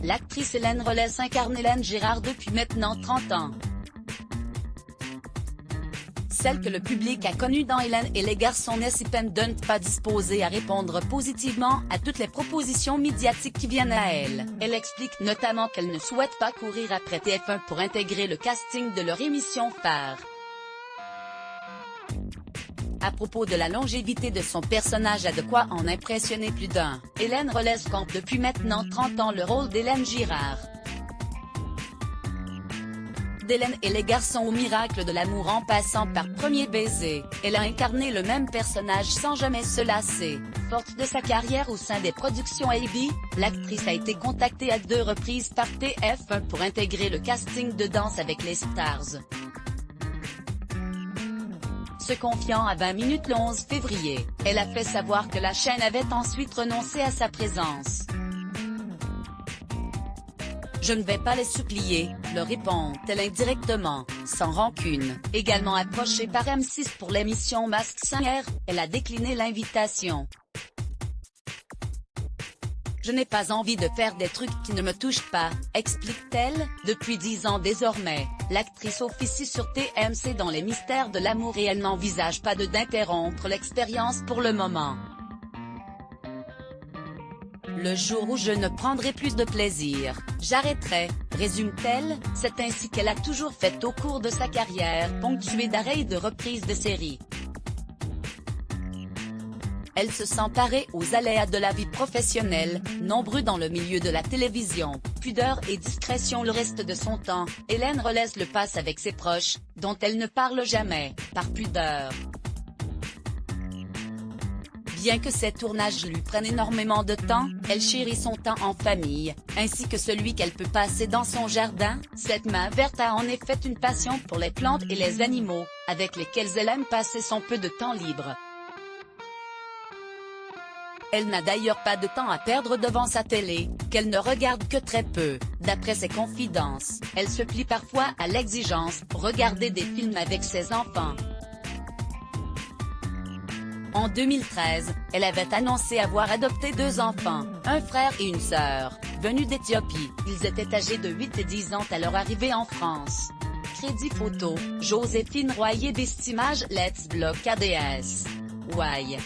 l'actrice Hélène Rollès incarne Hélène Girard depuis maintenant 30 ans. Celle que le public a connue dans Hélène et les garçons n'est cependant pas disposée à répondre positivement à toutes les propositions médiatiques qui viennent à elle. Elle explique notamment qu'elle ne souhaite pas courir après TF1 pour intégrer le casting de leur émission phare. À propos de la longévité de son personnage a de quoi en impressionner plus d'un. Hélène Rollès campe depuis maintenant 30 ans le rôle d'Hélène Girard. D'Hélène et les garçons au miracle de l'amour en passant par Premier baiser, elle a incarné le même personnage sans jamais se lasser. Forte de sa carrière au sein des productions AB, l'actrice a été contactée à 2 reprises par TF1 pour intégrer le casting de Danse avec les stars. Se confiant à 20 minutes le 11 février, elle a fait savoir que la chaîne avait ensuite renoncé à sa présence. Je ne vais pas les supplier, leur répond-elle indirectement, sans rancune. Également approchée par M6 pour l'émission Mask Singer, elle a décliné l'invitation. Je n'ai pas envie de faire des trucs qui ne me touchent pas, explique-t-elle. Depuis 10 ans désormais, l'actrice officie sur TMC dans les mystères de l'amour et elle n'envisage pas d'interrompre l'expérience pour le moment. Le jour où je ne prendrai plus de plaisir, j'arrêterai, résume-t-elle. C'est ainsi qu'elle a toujours fait au cours de sa carrière, ponctuée d'arrêts et de reprises de séries. Elle se sent parée aux aléas de la vie professionnelle, nombreux dans le milieu de la télévision. Pudeur et discrétion le reste de son temps, Hélène Rollès le passe avec ses proches, dont elle ne parle jamais, par pudeur. Bien que ces tournages lui prennent énormément de temps, elle chérit son temps en famille, ainsi que celui qu'elle peut passer dans son jardin. Cette main verte a en effet une passion pour les plantes et les animaux, avec lesquels elle aime passer son peu de temps libre. Elle n'a d'ailleurs pas de temps à perdre devant sa télé, qu'elle ne regarde que très peu. D'après ses confidences, elle se plie parfois à l'exigence pour regarder des films avec ses enfants. En 2013, elle avait annoncé avoir adopté 2 enfants, un frère et une sœur, venus d'Éthiopie. Ils étaient âgés de 8 et 10 ans à leur arrivée en France. Crédit photo, Joséphine Royer d'Estimage Let's Block ADS. Why?